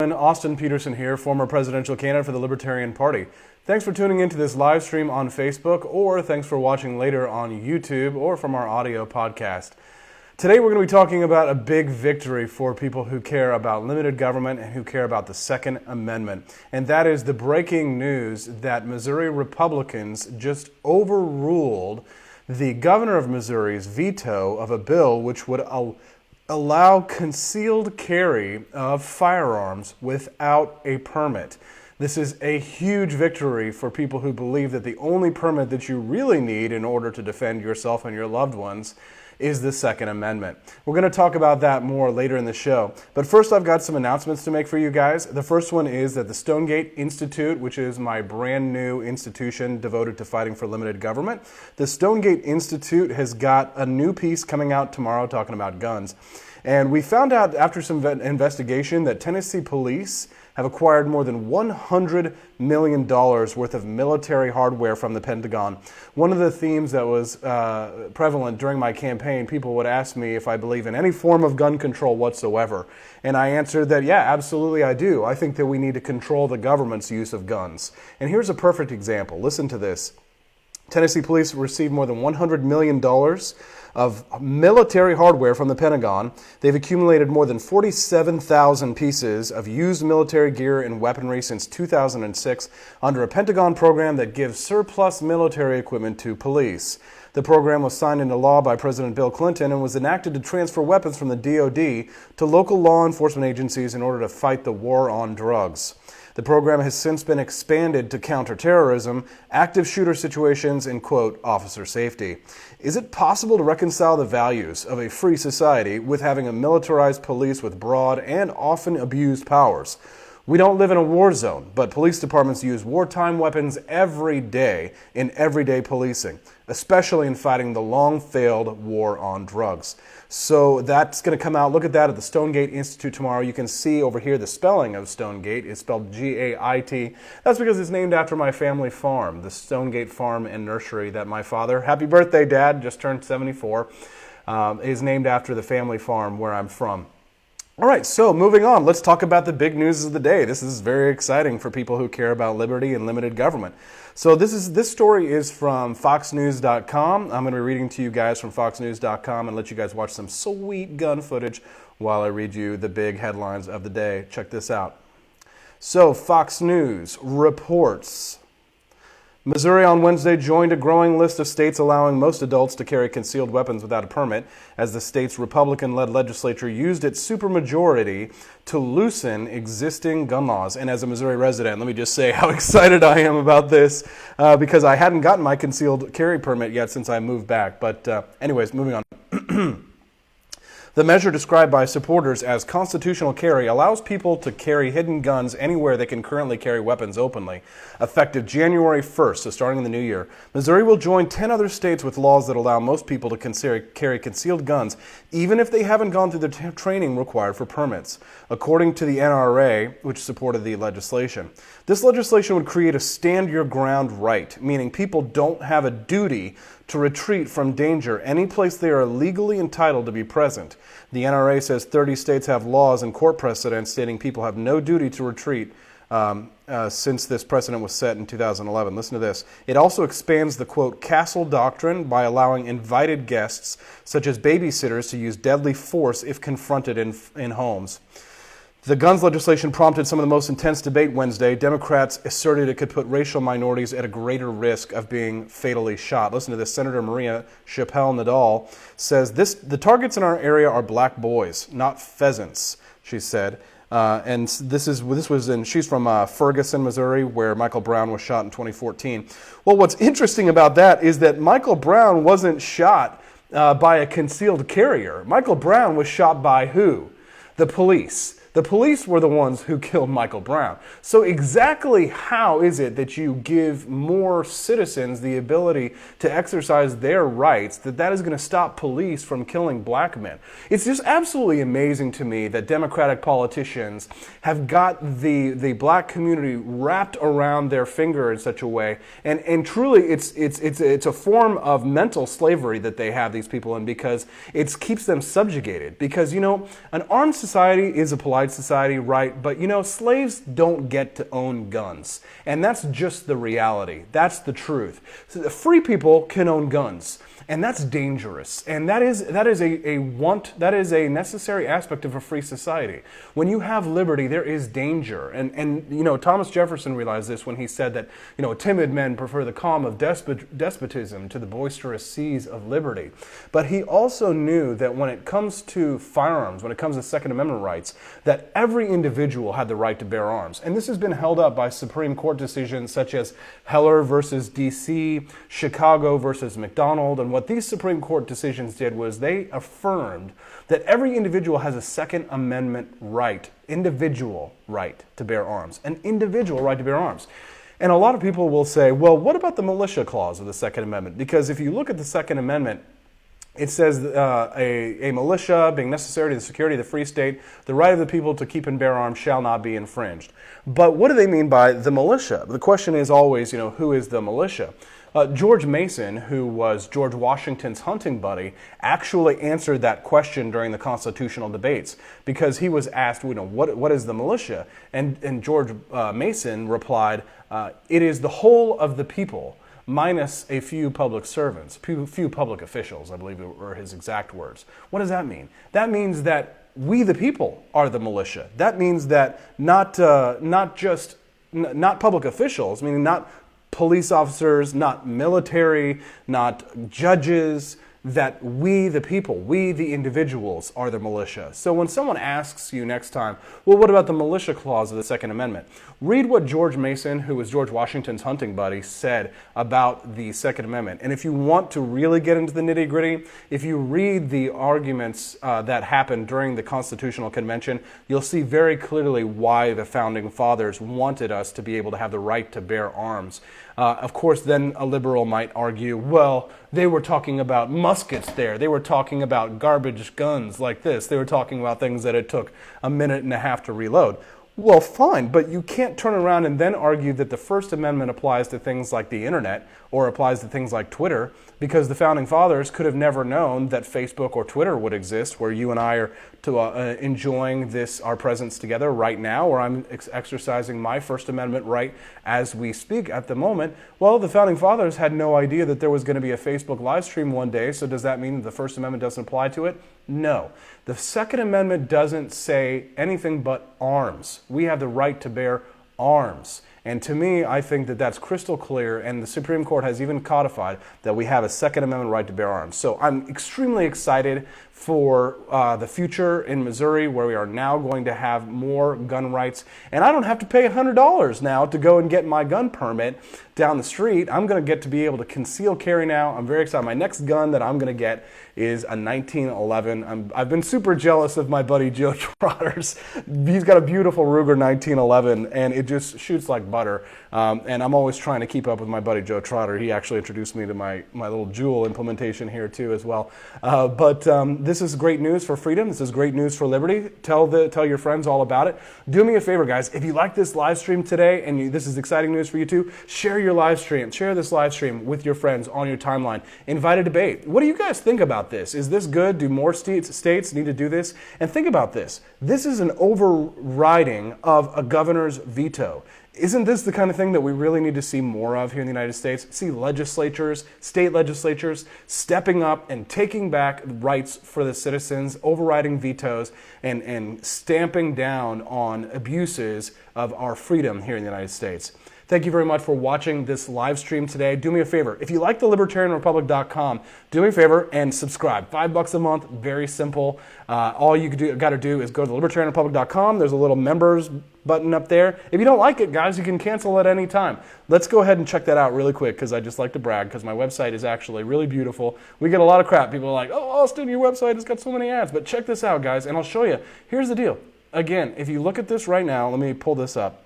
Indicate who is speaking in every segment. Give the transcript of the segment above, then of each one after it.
Speaker 1: Austin Peterson here, former presidential candidate for the Libertarian Party. Thanks for tuning into this live stream on Facebook, or thanks for watching later on YouTube or from our audio podcast. Today we're going to be talking about a big victory for people who care about limited government and who care about the Second Amendment. And that is the breaking news that Missouri Republicans just overruled the governor of Missouri's veto of a bill which would allow concealed carry of firearms without a permit. This is a huge victory for people who believe that the only permit that you really need in order to defend yourself and your loved ones is the Second Amendment. We're going to talk about that more later in the show. But first, I've got some announcements to make for you guys. The first one is that the Stonegate Institute, which is my brand new institution devoted to fighting for limited government, the Stonegate Institute has got a new piece coming out tomorrow talking about guns. And we found out after some investigation that Tennessee police have acquired more than $100 million worth of military hardware from the Pentagon. One of the themes that was prevalent during my campaign, people would ask me if I believe in any form of gun control whatsoever. And I answered that, yeah, absolutely I do. I think that we need to control the government's use of guns. And here's a perfect example. Listen to this. Tennessee police received more than $100 million of military hardware from the Pentagon. They've accumulated more than 47,000 pieces of used military gear and weaponry since 2006 under a Pentagon program that gives surplus military equipment to police. The program was signed into law by President Bill Clinton and was enacted to transfer weapons from the DoD to local law enforcement agencies in order to fight the war on drugs. The program has since been expanded to counterterrorism, active shooter situations, and, quote, officer safety. Is it possible to reconcile the values of a free society with having a militarized police with broad and often abused powers? We don't live in a war zone, but police departments use wartime weapons every day in everyday policing, especially in fighting the long-failed war on drugs. So that's going to come out. Look at that at the Stonegate Institute tomorrow. You can see over here the spelling of Stonegate is spelled G-A-I-T. That's because it's named after my family farm, the Stonegate Farm and Nursery that my father, happy birthday, Dad, just turned 74, is named after the family farm where I'm from. All right, so moving on, let's talk about the big news of the day. This is very exciting for people who care about liberty and limited government. So this story is from foxnews.com. I'm going to be reading to you guys from foxnews.com and let you guys watch some sweet gun footage while I read you the big headlines of the day. Check this out. So Fox News reports, Missouri on Wednesday joined a growing list of states allowing most adults to carry concealed weapons without a permit, as the state's Republican-led legislature used its supermajority to loosen existing gun laws. And as a Missouri resident, let me just say how excited I am about this, because I hadn't gotten my concealed carry permit yet since I moved back. But anyways, moving on. The measure, described by supporters as constitutional carry, allows people to carry hidden guns anywhere they can currently carry weapons openly. Effective January 1st, so starting in the new year, Missouri will join 10 other states with laws that allow most people to carry concealed guns, even if they haven't gone through the training required for permits, according to the NRA, which supported the legislation. This legislation would create a stand-your-ground right, meaning people don't have a duty to retreat from danger any place they are legally entitled to be present. The NRA says 30 states have laws and court precedents stating people have no duty to retreat since this precedent was set in 2011. Listen to this. It also expands the, quote, castle doctrine by allowing invited guests, such as babysitters, to use deadly force if confronted in homes. The guns legislation prompted some of the most intense debate Wednesday. Democrats asserted it could put racial minorities at a greater risk of being fatally shot. Listen to this. Senator Maria Chappelle-Nadal says, the targets in our area are black boys, not pheasants, she said. And she's from Ferguson, Missouri, where Michael Brown was shot in 2014. Well, what's interesting about that is that Michael Brown wasn't shot by a concealed carrier. Michael Brown was shot by who? The police. The police were the ones who killed Michael Brown. So exactly how is it that you give more citizens the ability to exercise their rights that is going to stop police from killing black men? It's just absolutely amazing to me that Democratic politicians have got the black community wrapped around their finger in such a way. And truly, it's a form of mental slavery that they have these people in, because it keeps them subjugated. Because, you know, an armed society is a polite polite society, right? But slaves don't get to own guns. And that's just the reality. That's the truth. So the free people can own guns. And that's dangerous. And that is a necessary aspect of a free society. When you have liberty, there is danger. And Thomas Jefferson realized this when he said that, timid men prefer the calm of despotism to the boisterous seas of liberty. But he also knew that when it comes to firearms, when it comes to Second Amendment rights, that every individual had the right to bear arms. And this has been held up by Supreme Court decisions such as Heller versus D.C., Chicago versus McDonald, and what these Supreme Court decisions did was they affirmed that every individual has a Second Amendment right, individual right to bear arms, an individual right to bear arms. And a lot of people will say, well, what about the militia clause of the Second Amendment? Because if you look at the Second Amendment, it says a militia being necessary to the security of the free state, the right of the people to keep and bear arms shall not be infringed. But what do they mean by the militia? The question is always, who is the militia? George Mason, who was George Washington's hunting buddy, actually answered that question during the constitutional debates because he was asked, what is the militia? And George Mason replied, it is the whole of the people, minus a few public servants, few public officials, I believe were his exact words. What does that mean? That means that we the people are the militia. That means that not public officials, meaning not police officers, not military, not judges, that we the people, we the individuals are the militia. So when someone asks you next time, well, what about the militia clause of the Second Amendment? Read what George Mason, who was George Washington's hunting buddy, said about the Second Amendment. And if you want to really get into the nitty-gritty, if you read the arguments that happened during the Constitutional Convention, you'll see very clearly why the Founding Fathers wanted us to be able to have the right to bear arms. Of course, then a liberal might argue, well, they were talking about muskets there. They were talking about garbage guns like this. They were talking about things that it took a minute and a half to reload. Well, fine, but you can't turn around and then argue that the First Amendment applies to things like the internet or applies to things like Twitter, because the Founding Fathers could have never known that Facebook or Twitter would exist, where you and I are enjoying our presence together right now, or I'm exercising my First Amendment right as we speak at the moment. Well, the Founding Fathers had no idea that there was going to be a Facebook live stream one day, so does that mean that the First Amendment doesn't apply to it? No. The Second Amendment doesn't say anything but arms. We have the right to bear arms. And to me, I think that that's crystal clear, and the Supreme Court has even codified that we have a Second Amendment right to bear arms. So I'm extremely excited for the future in Missouri, where we are now going to have more gun rights. And I don't have to pay $100 now to go and get my gun permit down the street. I'm going to get to be able to conceal carry now. I'm very excited. My next gun that I'm going to get is a 1911. I've been super jealous of my buddy Joe Trotter's. He's got a beautiful Ruger 1911, and it just shoots like butter. And I'm always trying to keep up with my buddy Joe Trotter. He actually introduced me to my little Jewel implementation here too as well. But this is great news for freedom. This is great news for liberty. Tell your friends all about it. Do me a favor, guys. If you like this live stream today, and this is exciting news for you too, share your live stream. Share this live stream with your friends on your timeline. Invite a debate. What do you guys think about this? Is this good? Do more states need to do this? And think about this. This is an overriding of a governor's veto. Isn't this the kind of thing that we really need to see more of here in the United States? See legislatures, state legislatures, stepping up and taking back rights for the citizens, overriding vetoes, and stamping down on abuses of our freedom here in the United States. Thank you very much for watching this live stream today. Do me a favor. If you like the libertarianrepublic.com, do me a favor and subscribe. $5 a month, very simple. All you got to do is go to libertarianrepublic.com. There's a little members button up there. If you don't like it, guys, you can cancel at any time. Let's go ahead and check that out really quick, because I just like to brag, because my website is actually really beautiful. We get a lot of crap. People are like, oh, Austin, your website has got so many ads. But check this out, guys, and I'll show you. Here's the deal. Again, if you look at this right now, let me pull this up.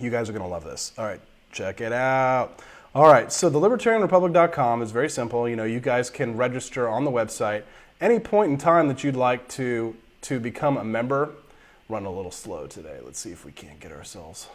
Speaker 1: You guys are going to love this. All right, check it out. All right, so the libertarianrepublic.com is very simple. You guys can register on the website any point in time that you'd like to become a member. Run a little slow today. Let's see if we can't get ourselves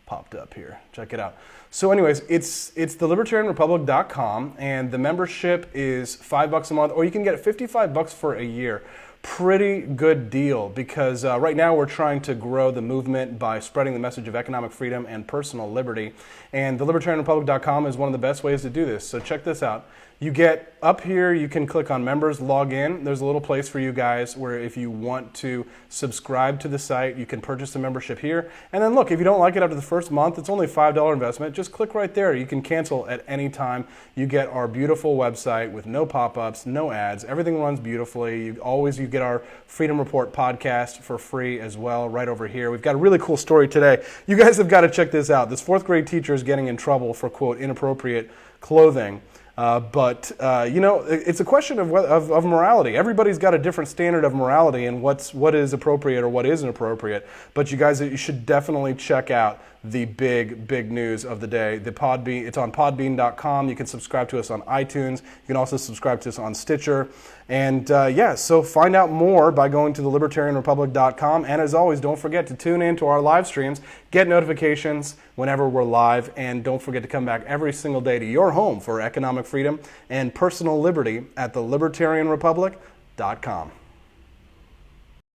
Speaker 1: popped up here. Check it out. So anyways, it's the libertarianrepublic.com, and the membership is $5 a month, or you can get $55 for a year. pretty good deal because right now we're trying to grow the movement by spreading the message of economic freedom and personal liberty. And thelibertarianrepublic.com is one of the best ways to do this. So check this out. You get up here, you can click on members, log in. There's a little place for you guys where if you want to subscribe to the site, you can purchase a membership here. And then look, if you don't like it after the first month, it's only a $5 investment. Just click right there. You can cancel at any time. You get our beautiful website with no pop-ups, no ads. Everything runs beautifully. You get our Freedom Report podcast for free as well right over here. We've got a really cool story today. You guys have got to check this out. This fourth grade teacher is getting in trouble for, quote, inappropriate clothing. But it's a question of morality. Everybody's got a different standard of morality and what is appropriate or what isn't appropriate. But you should definitely check out the big news of the day. It's on podbean.com. You can subscribe to us on iTunes. You can also subscribe to us on Stitcher. And so find out more by going to thelibertarianrepublic.com. And as always, don't forget to tune in to our live streams, get notifications whenever we're live, and don't forget to come back every single day to your home for economic freedom and personal liberty at thelibertarianrepublic.com.